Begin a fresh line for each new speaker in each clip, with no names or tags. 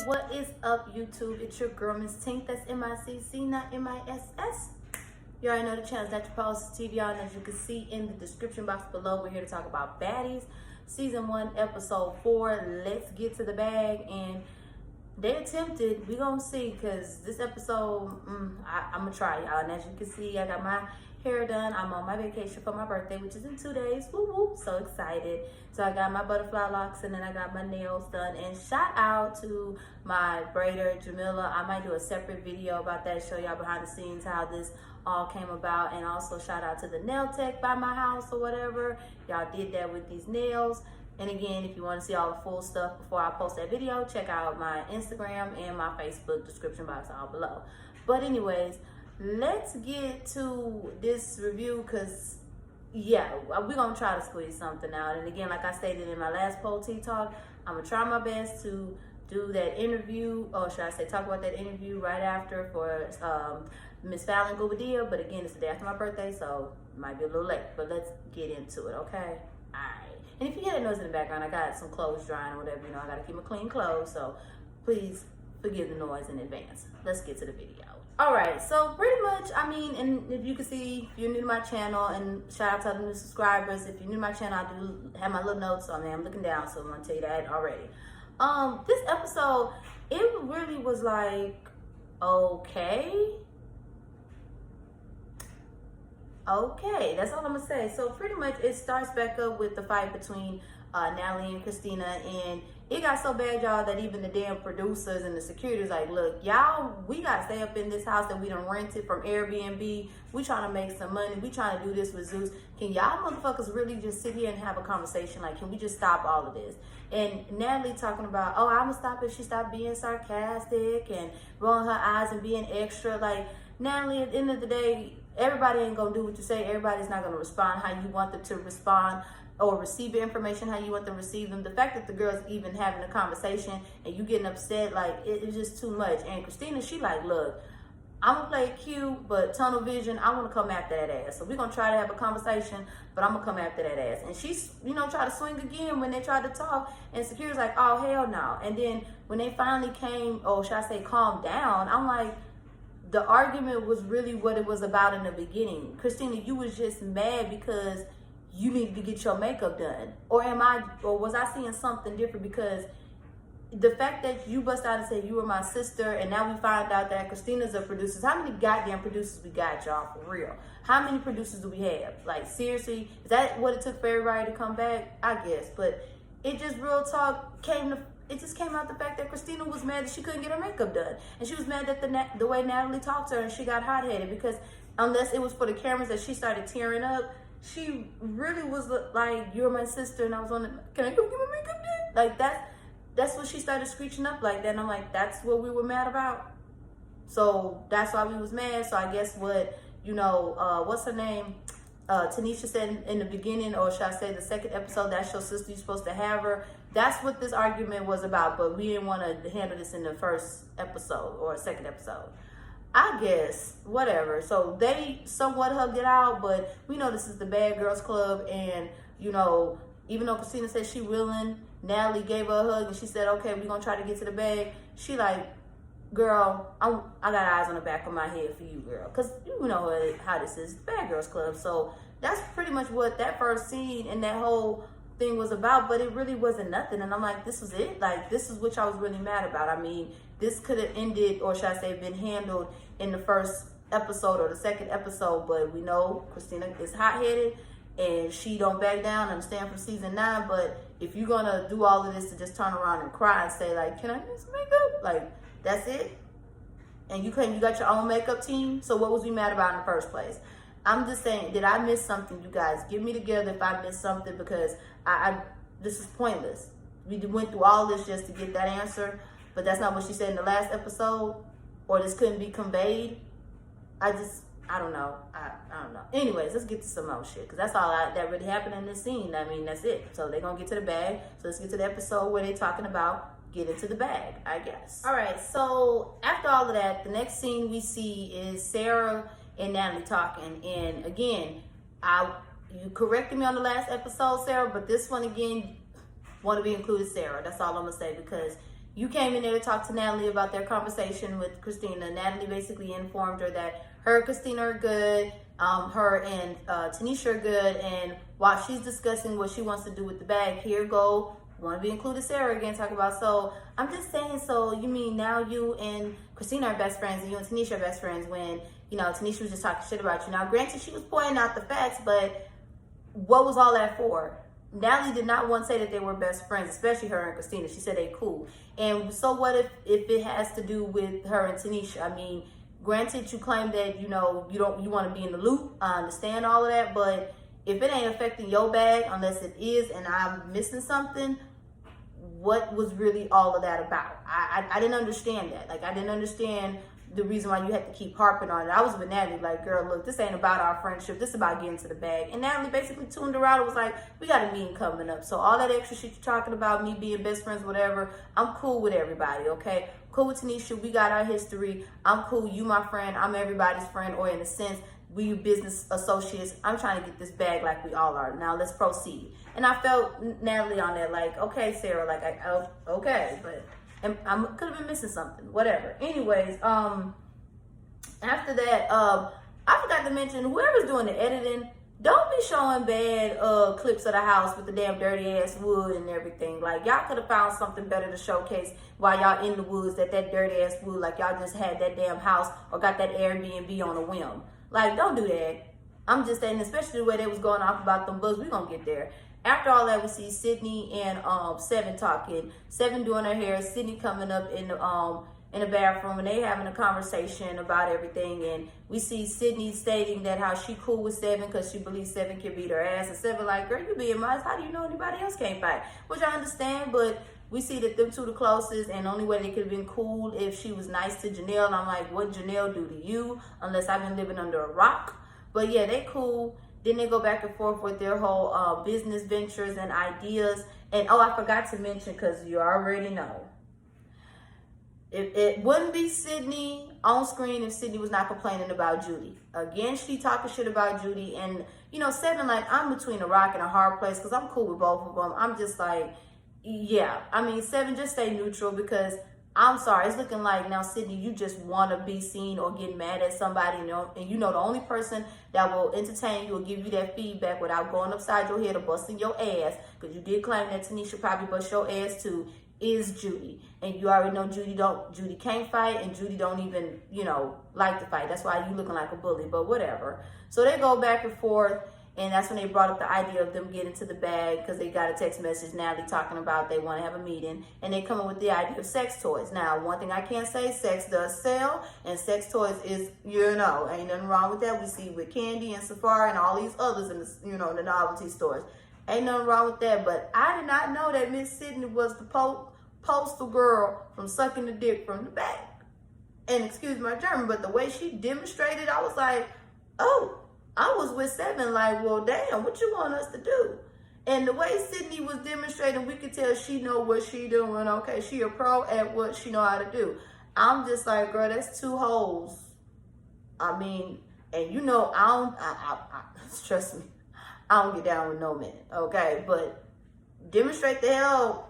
What is up, YouTube? It's your girl, Miss Tink. That's M-I-C-C, not M-I-S-S. You already know the channel, Natural Pulse TV. And as you can see in the description box below, we're here to talk about Baddies, Season 1, Episode 4. Let's get to the bag. And they attempted. We're going to see, because this episode, I'm going to try, y'all. And as you can see, I got my hair done. I'm on my vacation for my birthday, which is in 2 days. Woo woo, so excited. So I got my butterfly locks, and then I got my nails done. And shout out to my braider, Jamila. I might do a separate video about that, show y'all behind the scenes how this all came about. And also shout out to the nail tech by my house or whatever. Y'all did that with these nails. And again, if you want to see all the full stuff before I post that video, check out my Instagram and my Facebook description box all below. But anyways, let's get to this review, because yeah, we're gonna try to squeeze something out. And again, like I stated in my last poll tea talk, I'm gonna try my best to do that interview, or should I say talk about that interview right after for Miss Fallon Gubadia. But again, it's the day after my birthday, so it might be a little late, but let's get into it, okay? All right. And if you hear that noise in the background, I got some clothes drying or whatever, you know, I gotta keep my clean clothes, so please forgive the noise in advance. Let's get to the video. All right, so pretty much, I mean, and if you can see, if you're new to my channel, and shout out to the new subscribers. If you're new to my channel, I do have my little notes on there. I'm looking down, so I'm gonna tell you that already. This episode, it really was like, okay, that's all I'm gonna say. So pretty much it starts back up with the fight between Natalie and Christina, and it got so bad, y'all, that even the damn producers and the security was like, look, y'all, we gotta stay up in this house that we done rented from Airbnb. We trying to make some money. We trying to do this with Zeus. Can y'all motherfuckers really just sit here and have a conversation? Like, can we just stop all of this? And Natalie talking about, oh, I'm gonna stop if she stop being sarcastic and rolling her eyes and being extra. Like, Natalie, at the end of the day, everybody ain't gonna do what you say. Everybody's not gonna respond how you want them to respond, or receive the information how you want them to receive them. The fact that the girl's even having a conversation and you getting upset, like, it's just too much. And Christina, she like, look, I'm gonna play it cute, but tunnel vision, I wanna come after that ass. So we're gonna try to have a conversation, but I'm gonna come after that ass. And she's, you know, try to swing again when they tried to talk, and Security's like, oh, hell no. And then when they finally came, or should I say calmed down, I'm like, the argument was really what it was about in the beginning. Christina, you was just mad because you need to get your makeup done. Or was I seeing something different? Because the fact that you bust out and said you were my sister, and now we find out that Christina's a producer. How many goddamn producers we got, y'all, for real? How many producers do we have? Like, seriously, is that what it took for everybody to come back? I guess. But it just, real talk, it just came out the fact that Christina was mad that she couldn't get her makeup done. And she was mad that the way Natalie talked to her, and she got hot-headed, because unless it was for the cameras that she started tearing up, she really was like, you're my sister, and I was on the, can I go get my makeup done? Like, that's what she started screeching up like that. And I'm like, that's what we were mad about? So that's why we was mad. So I guess what, you know, what's her name? Tanisha said in the beginning, or should I say the second episode, that's your sister, you're supposed to have her. That's what this argument was about, but we didn't want to handle this in the first episode or second episode. I guess, whatever. So they somewhat hugged it out, but we know this is the Bad Girls Club, and, you know, even though Christina said she willing, Natalie gave her a hug, and she said, okay, we're going to try to get to the bag. She like, girl, I got eyes on the back of my head for you, girl, because you know how this is, the Bad Girls Club. So that's pretty much what that first scene and that whole thing was about, but it really wasn't nothing. And I'm like, this was it? Like, this is what y'all was really mad about? I mean, this could have ended, or should I say been handled in the first episode or the second episode, but we know Christina is hot-headed and she don't back down. Understand from season 9, but if you're gonna do all of this to just turn around and cry and say like, can I get some makeup? Like, that's it? And you got your own makeup team? So what was we mad about in the first place? I'm just saying, did I miss something, you guys? Get me together if I missed something, because this is pointless. We went through all this just to get that answer, but that's not what she said in the last episode, or this couldn't be conveyed. I don't know. I don't know. Anyways, let's get to some more shit, because that's all that really happened in this scene. I mean, that's it. So they're going to get to the bag. So let's get to the episode where they're talking about get into the bag, I guess. All right, so after all of that, the next scene we see is Sarah and Natalie talking. And again, you corrected me on the last episode, Sarah, but this one again want to be included, Sarah. That's all I'm gonna say, because you came in there to talk to Natalie about their conversation with Christina. Natalie basically informed her that her and Christina are good, her and Tanisha are good, and while she's discussing what she wants to do with the bag, here go, want to be included Sarah again, talk about, so I'm just saying, so you mean now you and Christina are best friends and you and Tanisha are best friends when, you know, Tanisha was just talking shit about you. Now, granted, she was pointing out the facts, but what was all that for? Natalie did not want to say that they were best friends, especially her and Christina. She said they cool. And so what if it has to do with her and Tanisha? I mean, granted, you claim that, you know, you want to be in the loop. I understand all of that, but if it ain't affecting your bag, unless it is, and I'm missing something, what was really all of that about? I didn't understand that. Like, I didn't understand the reason why you had to keep harping on it. I was with Natalie, like, girl, look, this ain't about our friendship. This is about getting to the bag. And Natalie basically tuned her out. It was like, we got a meeting coming up. So all that extra shit you're talking about, me being best friends, whatever, I'm cool with everybody, okay? Cool with Tanisha. We got our history. I'm cool. You my friend. I'm everybody's friend, or in a sense, we business associates. I'm trying to get this bag like we all are. Now let's proceed. And I felt Natalie on that, like, okay, Sarah, like, okay, but I could have been missing something, whatever. Anyways, after that, I forgot to mention, whoever's doing the editing, don't be showing bad clips of the house with the damn dirty ass wood and everything. Like, y'all could have found something better to showcase while y'all in the woods, that dirty ass wood, like y'all just had that damn house or got that Airbnb on a whim. Like, don't do that. I'm just saying, especially the way they was going off about them bugs, we gonna get there. After all that, we see Sydney and Seven talking. Seven doing her hair, Sydney coming up in the bathroom, and they having a conversation about everything. And we see Sydney stating that how she cool with Seven because she believes Seven can beat her ass. And Seven like, girl, you being modest. How do you know anybody else can't fight? Which I understand, but we see that them two the closest, and the only way they could have been cool if she was nice to Janelle. And I'm like, what Janelle do to you? Unless I've been living under a rock. But yeah, they cool. Then they go back and forth with their whole business ventures and ideas. And oh, I forgot to mention, because you already know, it wouldn't be Sydney on screen if Sydney was not complaining about Judy. Again, she talking shit about Judy. And, you know, Seven, like, I'm between a rock and a hard place because I'm cool with both of them. I'm just like, yeah. I mean, Seven, just stay neutral, because I'm sorry, it's looking like now, Sydney, you just want to be seen or get mad at somebody, you know, and you know the only person that will entertain you or give you that feedback without going upside your head or busting your ass, because you did claim that Tanisha probably bust your ass too, is Judy. And you already know Judy can't fight, and Judy don't even, you know, like to fight. That's why you looking like a bully, but whatever. So they go back and forth. And that's when they brought up the idea of them getting to the bag, because they got a text message, Natalie talking about they want to have a meeting. And they come up with the idea of sex toys. Now, one thing I can't say, sex does sell. And sex toys is, you know, ain't nothing wrong with that. We see with Candy and Safari and all these others in the, you know, the novelty stores. Ain't nothing wrong with that. But I did not know that Miss Sydney was the postal girl from sucking the dick from the back. And excuse my German, but the way she demonstrated, I was like, oh, I was with Seven like, well, damn, what you want us to do? And the way Sydney was demonstrating, we could tell she know what she doing. Okay, she a pro at what she know how to do. I'm just like, girl, that's two hoes. I mean, and you know, trust me, I don't get down with no man, okay? But demonstrate your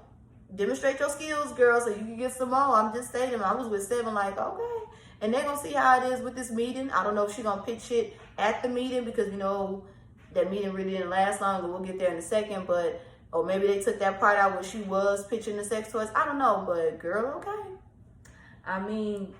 skills, girl, so you can get some more. I'm just saying, I was with Seven like, okay. And they're going to see how it is with this meeting. I don't know if she's going to pitch it at the meeting, because, you know, that meeting really didn't last long, and we'll get there in a second. But, or maybe they took that part out where she was pitching the sex toys. I don't know, but girl, okay. I mean,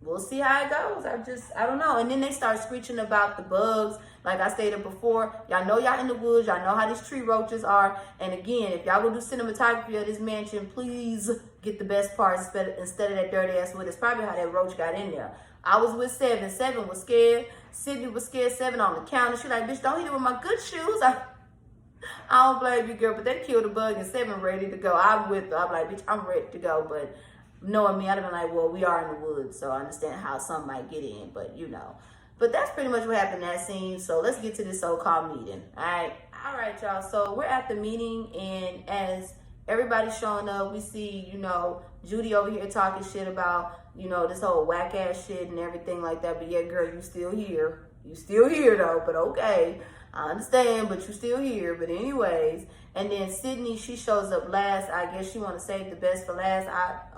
we'll see how it goes. I don't know. And then they start screeching about the bugs. Like I stated before, y'all know y'all in the woods. Y'all know how these tree roaches are. And again, if y'all gonna do cinematography of this mansion, please get the best parts instead of that dirty ass wood. It's probably how that roach got in there. I was with Seven. Seven was scared. Sydney was scared. Seven on the counter. She like, bitch, don't hit it with my good shoes. I don't blame you, girl, but they killed a bug and Seven ready to go. I'm with her. I'm like, bitch, I'm ready to go. But knowing me, I'd have been like, well, we are in the woods, so I understand how some might get in, but you know. But that's pretty much what happened in that scene. So let's get to this so-called meeting. All right, y'all. So we're at the meeting, and as everybody's showing up, we see, you know, Judy over here talking shit about, you know, this whole whack-ass shit and everything like that. But yeah, girl, you still here. You still here, though, but okay. I understand, but you still here. But anyways, and then Sydney, she shows up last. I guess she want to save the best for last.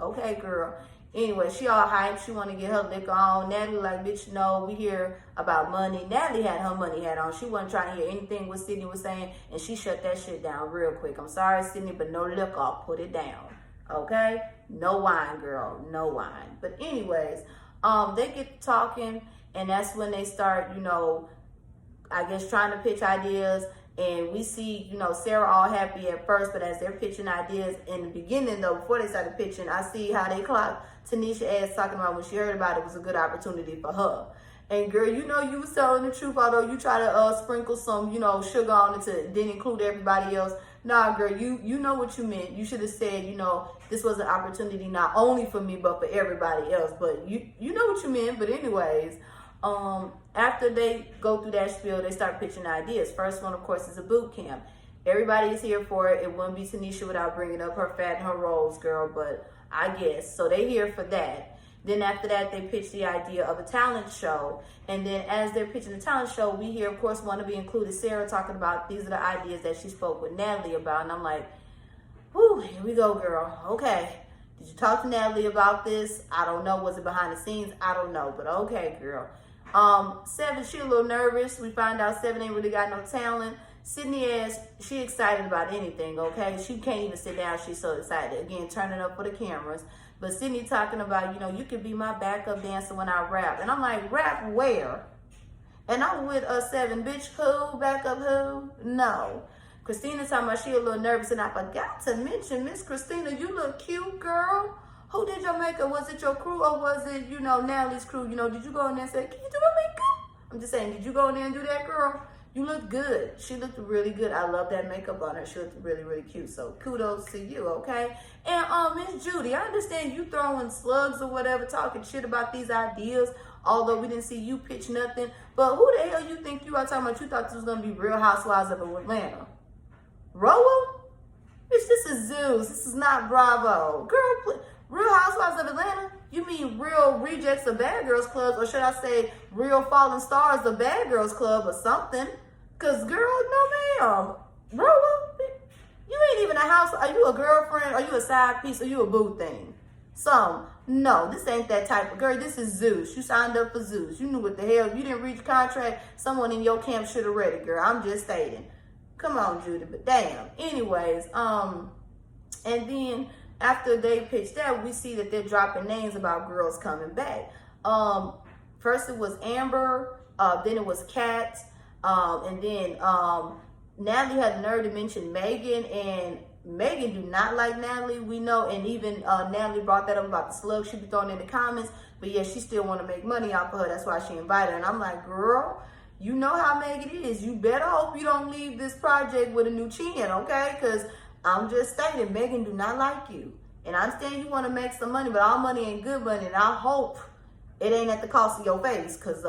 Okay, girl. Anyway, she all hyped. She want to get her liquor on. Natalie like, bitch, no, we hear about money. Natalie had her money hat on. She wasn't trying to hear anything what Sydney was saying, and she shut that shit down real quick. I'm sorry, Sydney, but no liquor. Put it down. Okay? No wine, girl. No wine. But anyways, they get talking, and that's when they start, you know, I guess trying to pitch ideas. And we see, you know, Sarah all happy at first, but as they're pitching ideas in the beginning, though, before they started pitching, I see how they clocked Tanisha ass talking about when she heard about it was a good opportunity for her. And girl, you know you was telling the truth, although you try to sprinkle some, you know, sugar on it to then include everybody else. Nah, girl, you know what you meant. You should have said, you know, this was an opportunity not only for me, but for everybody else. But you know what you meant. But anyways, after they go through that spiel, they start pitching ideas. First one, of course, is a boot camp. Everybody is here for it. It wouldn't be Tanisha without bringing up her fat and her rolls, girl, but I guess. So they here for that. Then after that, they pitch the idea of a talent show. And then as they're pitching the talent show, we hear, of course, want to be included, Sarah talking about these are the ideas that she spoke with Natalie about. And I'm like, whew, here we go, girl. Okay. Did you talk to Natalie about this? I don't know. Was it behind the scenes? I don't know. But okay, girl. Seven, she a little nervous. We find out Seven ain't really got no talent. Sydney ass, she excited about anything, okay? She can't even sit down. She's so excited. Again, turning up for the cameras. But Sydney talking about, you know, you could be my backup dancer when I rap. And I'm like, rap where? And I'm with Seven, bitch, who? Backup who? No. Christina talking about she a little nervous. And I forgot to mention, Miss Christina, you look cute, girl. Who did your makeup? Was it your crew or was it, you know, Natalie's crew? You know, did you go in there and say, can you do my makeup? I'm just saying, did you go in there and do that, girl? You look good. She looked really good. I love that makeup on her. She looked really, really cute. So kudos to you, okay? And Miss Judy, I understand you throwing slugs or whatever, talking shit about these ideas, although we didn't see you pitch nothing. But who the hell you think you are talking about? You thought this was going to be Real Housewives of Atlanta. Roa? Bitch, this is Zeus. This is not Bravo. Girl, please. Real Housewives of Atlanta? You mean Real Rejects of Bad Girls Club, or should I say Real Fallen Stars of Bad Girls Club or something? Because, girl, no ma'am. Roa, you ain't even a house. Are you a girlfriend? Are you a side piece? Are you a boo thing? No, this ain't that type of girl. This is Zeus. You signed up for Zeus. You knew what the hell. If you didn't reach contract, someone in your camp should have read it, girl. I'm just stating. Come on, Judy, but damn. Anyways, and then after they pitched that, we see that they're dropping names about girls coming back. First it was Amber, then it was Kat, and then Natalie had the nerve to mention Megan, and Megan do not like Natalie, we know, and even Natalie brought that up about the slug she be throwing in the comments, but yeah, she still want to make money off of her, that's why she invited her, and I'm like, girl, you know how Megan is, you better hope you don't leave this project with a new chin, okay, because I'm just stating, Megan do not like you. And I understand you want to make some money, but all money ain't good money. And I hope it ain't at the cost of your face. Because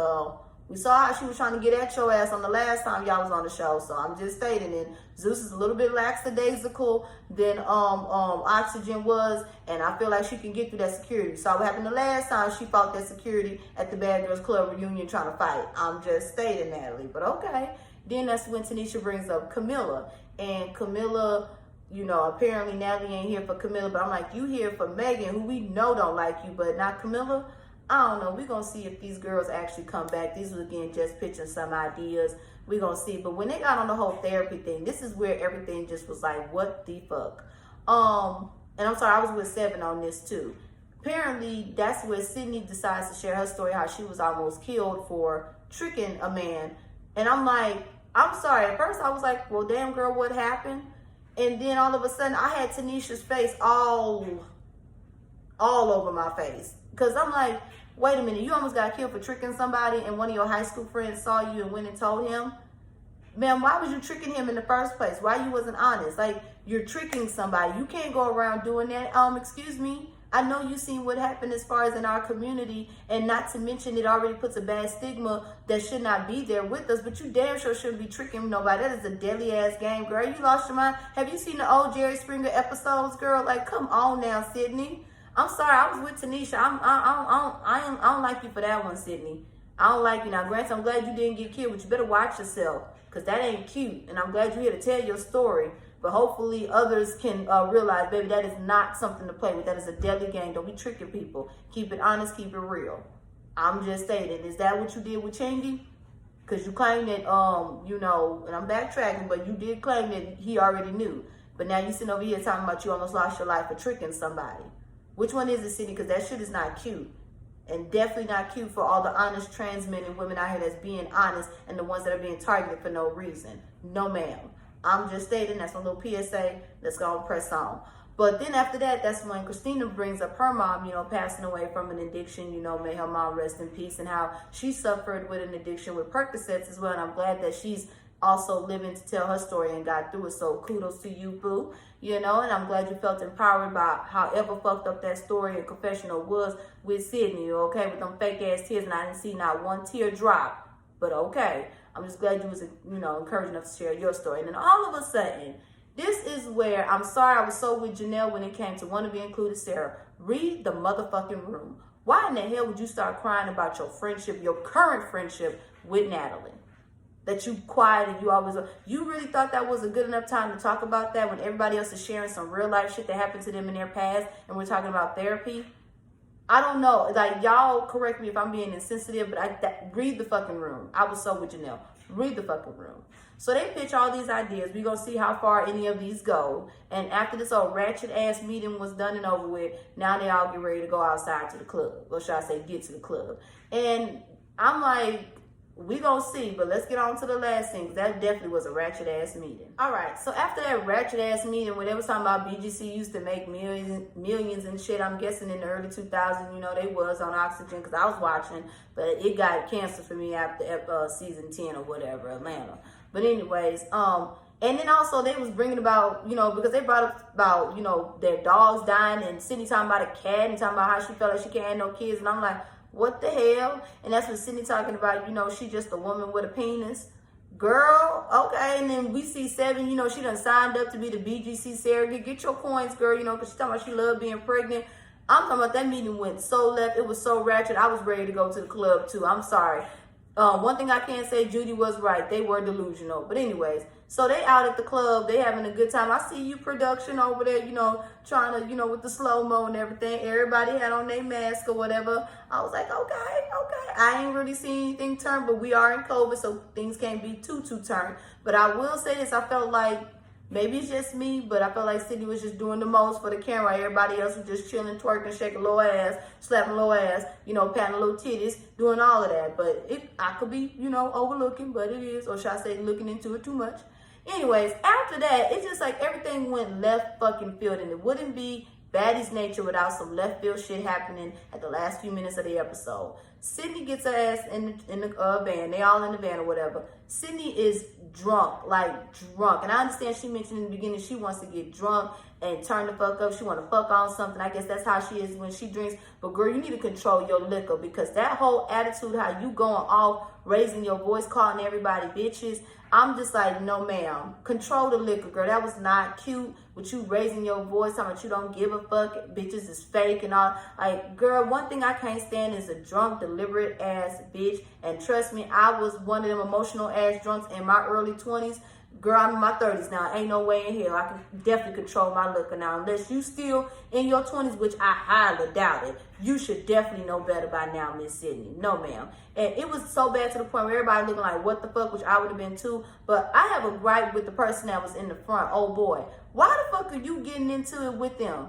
we saw how she was trying to get at your ass on the last time y'all was on the show. So I'm just stating it. Zeus is a little bit lackadaisical than Oxygen was. And I feel like she can get through that security. We saw what happened the last time she fought that security at the Bad Girls Club reunion trying to fight. I'm just stating, Natalie. But okay. Then that's when Tanisha brings up Camilla. And Camilla, you know, apparently Natalie ain't here for Camilla, but I'm like, you here for Megan, who we know don't like you, but not Camilla? I don't know. We're going to see if these girls actually come back. These was, again, just pitching some ideas. We're going to see. But when they got on the whole therapy thing, this is where everything just was like, what the fuck? And I'm sorry, I was with Seven on this, too. Apparently, that's where Sydney decides to share her story, how she was almost killed for tricking a man. And I'm like, I'm sorry. At first, I was like, well, damn, girl, what happened? And then all of a sudden, I had Tanisha's face all over my face. Because I'm like, wait a minute, you almost got killed for tricking somebody and one of your high school friends saw you and went and told him? Man, why was you tricking him in the first place? Why you wasn't honest? Like, you're tricking somebody. You can't go around doing that. Excuse me. I know you seen what happened as far as in our community, and not to mention it already puts a bad stigma that should not be there with us, but you damn sure shouldn't be tricking nobody. That is a deadly ass game, girl. You lost your mind. Have you seen the old Jerry Springer episodes, girl? Like, come on now, Sydney. I'm sorry, I was with Tanisha. I don't like you for that one, Sydney. I don't like you. Now, granted, I'm glad you didn't get killed, but you better watch yourself, because that ain't cute. And I'm glad you're here to tell your story. But hopefully others can realize, baby, that is not something to play with. That is a deadly game. Don't be tricking people. Keep it honest. Keep it real. I'm just stating, is that what you did with Chingy? Because you claim that, you know, and I'm backtracking, but you did claim that he already knew. But now you sitting over here talking about you almost lost your life for tricking somebody. Which one is it, Sydney? Because that shit is not cute. And definitely not cute for all the honest trans men and women out here that's being honest and the ones that are being targeted for no reason. No, ma'am. I'm just stating, that's a little PSA. Let's go and press on. But then after that, that's when Christina brings up her mom, you know, passing away from an addiction, you know, may her mom rest in peace, and how she suffered with an addiction with Percocets as well. And I'm glad that she's also living to tell her story and got through it. So kudos to you, boo. You know, and I'm glad you felt empowered by however fucked up that story and confessional was with Sydney, okay, with them fake ass tears, and I didn't see not one tear drop. But okay, I'm just glad you was, you know, encouraged enough to share your story. And then all of a sudden, this is where, I'm sorry, I was so with Janelle when it came to want to be included, Sarah. Read the motherfucking room. Why in the hell would you start crying about your friendship, your current friendship with Natalie? That you quiet and you always, you really thought that was a good enough time to talk about that when everybody else is sharing some real life shit that happened to them in their past and we're talking about therapy? I don't know. Like, y'all correct me if I'm being insensitive, but read the fucking room. I was so with Janelle. Read the fucking room. So they pitch all these ideas. We're going to see how far any of these go. And after this old ratchet ass meeting was done and over with, now they all get ready to go outside to the club. Or should I say get to the club. And I'm like, we gonna see, but let's get on to the last thing, because that definitely was a ratchet ass meeting. All right, so after that ratchet ass meeting, when they was talking about BGC used to make millions and shit, I'm guessing in the early 2000s, you know, they was on Oxygen, because I was watching, but it got canceled for me after season 10 or whatever, Atlanta. But anyways, and then also they was bringing about, you know, because they brought up about, you know, their dogs dying, and Sydney talking about a cat and talking about how she felt like she can't have no kids, and I'm like, what the hell? And that's what Sydney talking about, you know, she just a woman with a penis. Girl, okay. And then we see Seven, you know, she done signed up to be the BGC surrogate. Get your coins, girl, you know, because she talking about she loved being pregnant. I'm talking about that meeting went so left. It was so ratchet. I was ready to go to the club, too. I'm sorry. One thing I can say, Judy was right. They were delusional. But anyways, so they out at the club. They having a good time. I see you production over there, you know, trying to, you know, with the slow-mo and everything. Everybody had on their mask or whatever. I was like, okay. I ain't really seen anything turn, but we are in COVID, so things can't be too turned. But I will say this. I felt like, maybe it's just me, but I felt like Sydney was just doing the most for the camera. Everybody else was just chilling, twerking, shaking low ass, slapping low ass, you know, patting little titties, doing all of that. But I could be, you know, overlooking, but it is, or should I say looking into it too much. Anyways, after that, it's just like everything went left fucking field, and it wouldn't be Baddie's Nature without some left field shit happening at the last few minutes of the episode. Sydney gets her ass in the van. They all in the van or whatever. Sydney is drunk. And I understand she mentioned in the beginning she wants to get drunk and turn the fuck up. She want to fuck on something. I guess that's how she is when she drinks. But girl, you need to control your liquor, because that whole attitude, how you going off, raising your voice, calling everybody bitches, I'm just like, no ma'am. Control the liquor, girl. That was not cute with you raising your voice, talking about you don't give a fuck, bitches is fake and all. Like, girl, one thing I can't stand is a drunk, deliberate ass bitch. And trust me, I was one of them emotional ass drunks in my early 20s. Girl, I'm in my 30s now. Ain't no way in hell I can definitely control my liquor now. Unless you still in your 20s, which I highly doubt it. You should definitely know better by now, Miss Sydney. No, ma'am. And it was so bad to the point where everybody looking like, what the fuck, which I would have been too. But I have a gripe with the person that was in the front. Oh, boy. Why the fuck are you getting into it with them?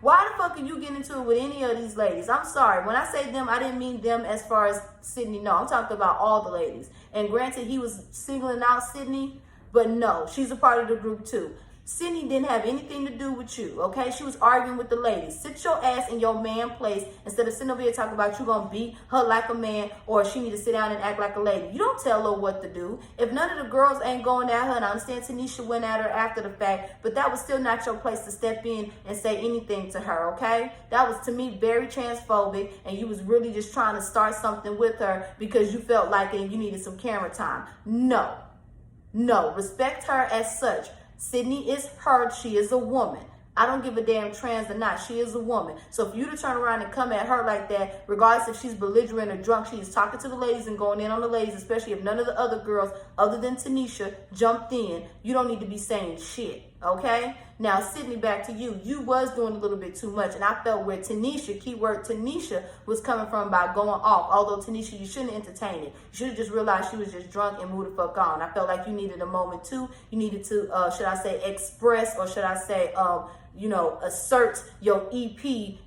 Why the fuck are you getting into it with any of these ladies? I'm sorry. When I say them, I didn't mean them as far as Sydney. No, I'm talking about all the ladies. And granted, he was singling out Sydney. But no, she's a part of the group too. Sydney didn't have anything to do with you, okay? She was arguing with the ladies. Sit your ass in your man place instead of sitting over here talking about you gonna beat her like a man, or she need to sit down and act like a lady. You don't tell her what to do. If none of the girls ain't going at her, and I understand Tanisha went at her after the fact, but that was still not your place to step in and say anything to her, okay? That was, to me, very transphobic, and you was really just trying to start something with her because you felt like it and you needed some camera time. No, respect her as such. Sydney is her. She is a woman. I don't give a damn trans or not. She is a woman. So for you to turn around and come at her like that, regardless if she's belligerent or drunk, she is talking to the ladies and going in on the ladies, especially if none of the other girls other than Tanisha jumped in. You don't need to be saying shit, okay? Now, Sydney, back to you. You was doing a little bit too much, and I felt where Tanisha, keyword Tanisha, was coming from by going off. Although, Tanisha, you shouldn't entertain it. You should have just realized she was just drunk and moved the fuck on. I felt like you needed a moment, too. You needed to, should I say, express, or should I say, assert your EP,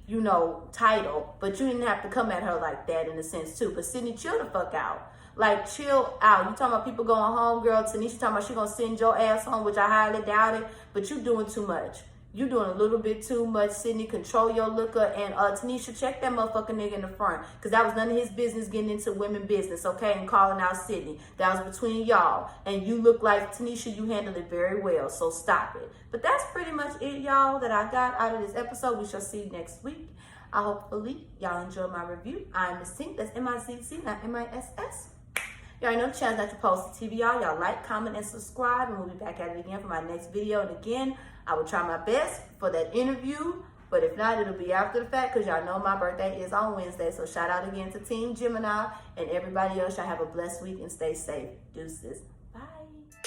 title. But you didn't have to come at her like that in a sense, too. But Sydney, chill the fuck out. Like, chill out. You talking about people going home, girl. Tanisha talking about she gonna send your ass home, which I highly doubt it. But you doing too much. You doing a little bit too much, Sydney. Control your liquor. And Tanisha, check that motherfucking nigga in the front. Because that was none of his business getting into women business, okay? And calling out Sydney. That was between y'all. And you look like, Tanisha, you handled it very well. So stop it. But that's pretty much it, y'all, that I got out of this episode. We shall see you next week. Hopefully, y'all enjoy my review. I'm Miss Tink. That's M-I-Z-Z, not M-I-S-S. You already know the channel's not your post TV, y'all. Y'all like, comment, and subscribe, and we'll be back at it again for my next video. And again, I will try my best for that interview, but if not, it'll be after the fact, because y'all know my birthday is on Wednesday. So shout out again to Team Gemini, and everybody else. Y'all have a blessed week and stay safe. Deuces. Bye.